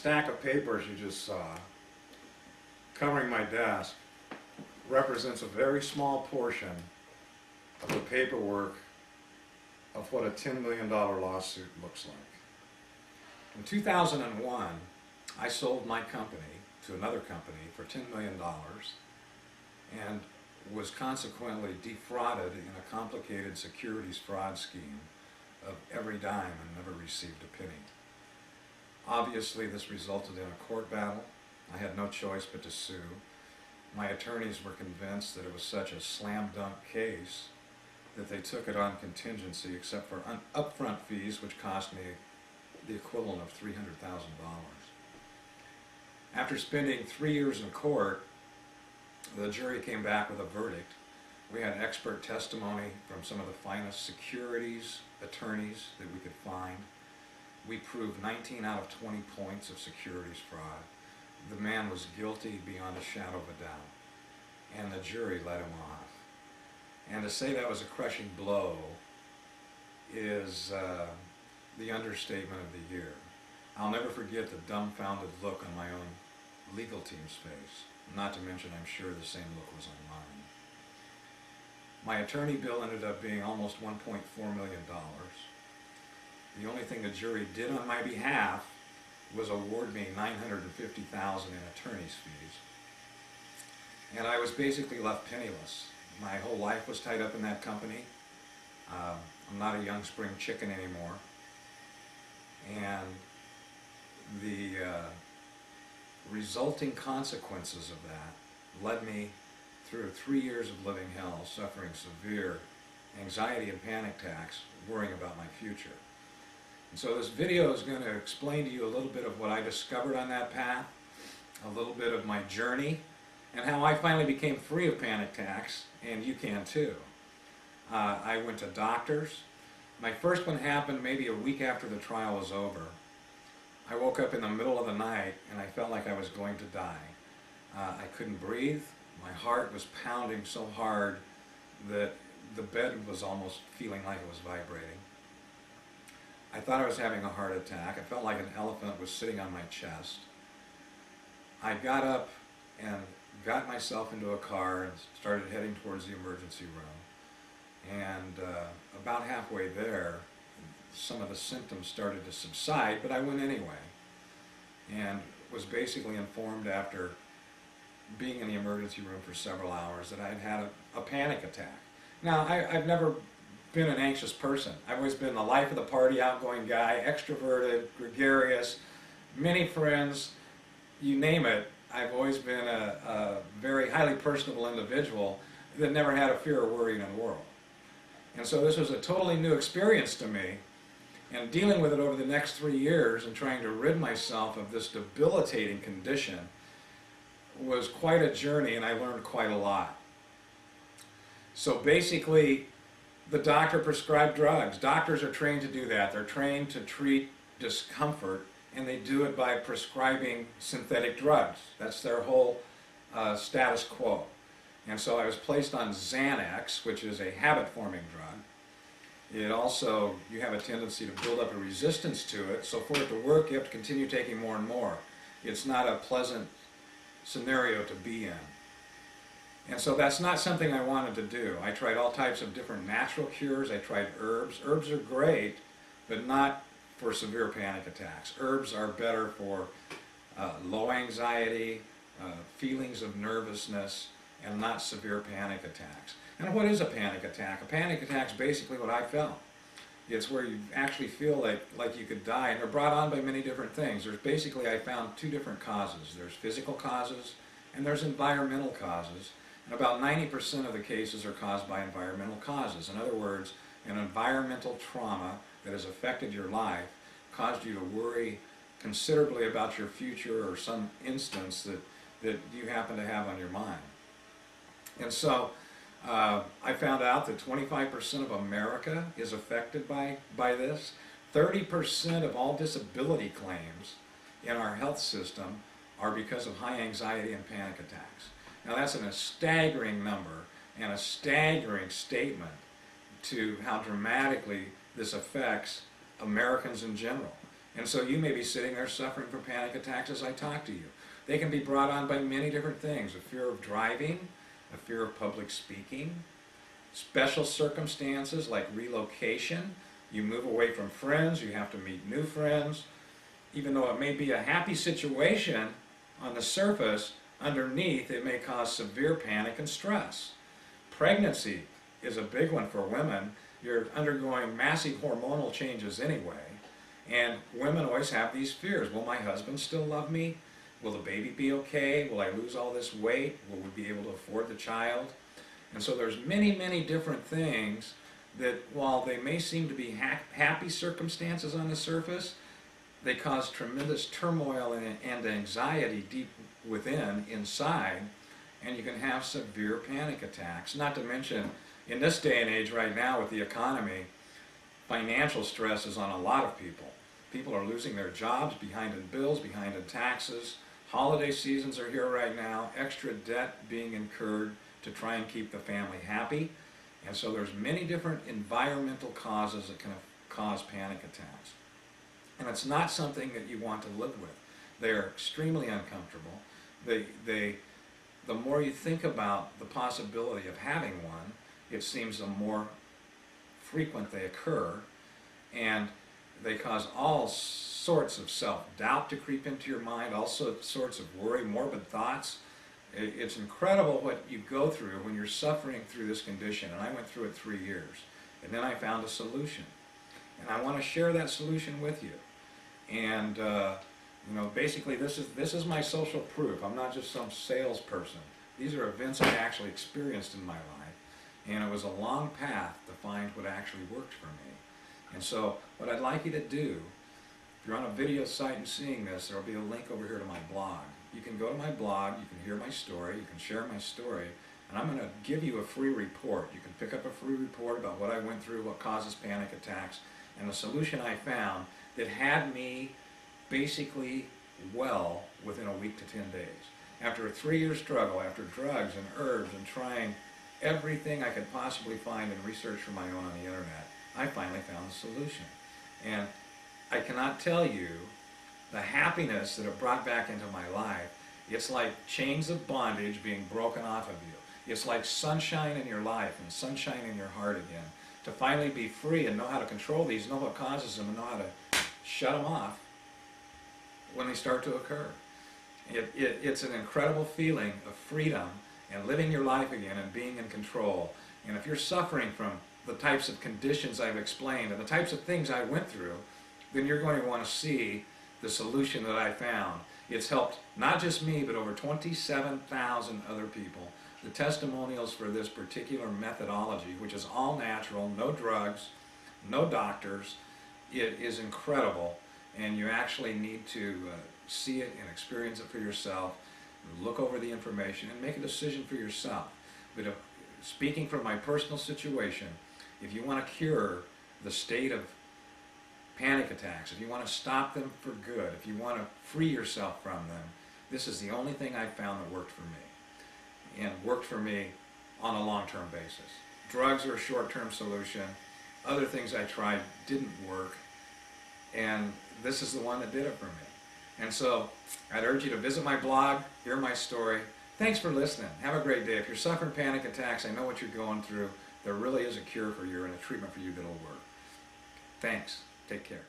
stack of papers you just saw covering my desk represents a very small portion of the paperwork of what a $10 million lawsuit looks like. In 2001, I sold my company to another company for $10 million and was consequently defrauded in a complicated securities fraud scheme of every dime and never received a penny. Obviously, this resulted in a court battle. I had no choice but to sue. My attorneys were convinced that it was such a slam-dunk case that they took it on contingency, except for upfront fees, which cost me the equivalent of $300,000. After spending 3 years in court, the jury came back with a verdict. We had expert testimony from some of the finest securities attorneys that we could find. We proved 19 out of 20 points of securities fraud. The man was guilty beyond a shadow of a doubt, and the jury let him off. And to say that was a crushing blow is the understatement of the year. I'll never forget the dumbfounded look on my own legal team's face, not to mention I'm sure the same look was on mine. My attorney bill ended up being almost $1.4 million. The only thing the jury did on my behalf was award me $950,000 in attorney's fees. And I was basically left penniless. My whole life was tied up in that company. I'm not a young spring chicken anymore. And the resulting consequences of that led me through 3 years of living hell, suffering severe anxiety and panic attacks, worrying about my future. And so this video is going to explain to you a little bit of what I discovered on that path, a little bit of my journey, and how I finally became free of panic attacks, and you can too. I went to doctors. My first one happened maybe a week after the trial was over. I woke up in the middle of the night and I felt like I was going to die. I couldn't breathe. My heart was pounding so hard that the bed was almost feeling like it was vibrating. I thought I was having a heart attack. I felt like an elephant was sitting on my chest. I got up and got myself into a car and started heading towards the emergency room. And about halfway there, some of the symptoms started to subside, but I went anyway. And was basically informed after being in the emergency room for several hours that I had had a panic attack. Now, I've never been an anxious person. I've always been the life of the party, outgoing guy, extroverted, gregarious, many friends, you name it. I've always been a very highly personable individual that never had a fear or worry in the world. And so this was a totally new experience to me, and dealing with it over the next 3 years and trying to rid myself of this debilitating condition was quite a journey, and I learned quite a lot. So basically, the doctor prescribed drugs. Doctors are trained to do that. They're trained to treat discomfort, and they do it by prescribing synthetic drugs. That's their whole status quo. And so I was placed on Xanax, which is a habit-forming drug. It also, you have a tendency to build up a resistance to it, so for it to work, you have to continue taking more and more. It's not a pleasant scenario to be in. And so that's not something I wanted to do. I tried all types of different natural cures. I tried herbs. Herbs are great, but not for severe panic attacks. Herbs are better for low anxiety, feelings of nervousness, and not severe panic attacks. And what is a panic attack? A panic attack is basically what I felt. It's where you actually feel like you could die, and they're brought on by many different things. There's basically, I found 2 different causes. There's physical causes, and there's environmental causes. And about 90% of the cases are caused by environmental causes. In other words, an environmental trauma that has affected your life caused you to worry considerably about your future or some instance that you happen to have on your mind. And so I found out that 25% of America is affected by this. 30% of all disability claims in our health system are because of high anxiety and panic attacks. Now that's a staggering number and a staggering statement to how dramatically this affects Americans in general. And so you may be sitting there suffering from panic attacks as I talk to you. They can be brought on by many different things: a fear of driving, a fear of public speaking, special circumstances like relocation. You move away from friends, you have to meet new friends. Even though it may be a happy situation on the surface, underneath it may cause severe panic and stress. Pregnancy is a big one for women. You're undergoing massive hormonal changes anyway, and women always have these fears. Will my husband still love me? Will the baby be okay? Will I lose all this weight? Will we be able to afford the child? And so there's many, many different things that, while they may seem to be happy circumstances on the surface, they cause tremendous turmoil and anxiety deep within, inside, and you can have severe panic attacks. Not to mention, in this day and age right now with the economy, financial stress is on a lot of people. People are losing their jobs, behind in bills, behind in taxes. Holiday seasons are here right now, extra debt being incurred to try and keep the family happy. And so there's many different environmental causes that can cause panic attacks. And it's not something that you want to live with. They're extremely uncomfortable. The more you think about the possibility of having one, it seems the more frequent they occur, and they cause all sorts of self-doubt to creep into your mind, all sorts of worry, morbid thoughts. It's incredible what you go through when you're suffering through this condition, and I went through it 3 years, and then I found a solution. And I want to share that solution with you. And you know, basically this is my social proof. I'm not just some salesperson. These are events I actually experienced in my life, and it was a long path to find what actually worked for me. And so what I'd like you to do, if you're on a video site and seeing this, there will be a link over here to my blog. You can go to my blog, you can hear my story, you can share my story, and I'm going to give you a free report. You can pick up a free report about what I went through, what causes panic attacks, and the solution I found that had me basically well within a week to 10 days. After a 3-year struggle, after drugs and herbs and trying everything I could possibly find and research for my own on the internet, I finally found the solution. And I cannot tell you the happiness that it brought back into my life. It's like chains of bondage being broken off of you. It's like sunshine in your life and sunshine in your heart again. To finally be free and know how to control these, know what causes them, and know how to shut them off when they start to occur. It's an incredible feeling of freedom and living your life again and being in control. And if you're suffering from the types of conditions I've explained and the types of things I went through, then you're going to want to see the solution that I found. It's helped not just me, but over 27,000 other people. The testimonials for this particular methodology, which is all natural, no drugs, no doctors, it is incredible. And you actually need to see it and experience it for yourself, look over the information, and make a decision for yourself. But speaking from my personal situation, if you want to cure the state of panic attacks, if you want to stop them for good, if you want to free yourself from them, this is the only thing I found that worked for me, and worked for me on a long-term basis. Drugs are a short-term solution. Other things I tried didn't work, and this is the one that did it for me. And so I'd urge you to visit my blog, hear my story. Thanks for listening. Have a great day. If you're suffering panic attacks, I know what you're going through. There really is a cure for you and a treatment for you that'll work. Thanks. Take care.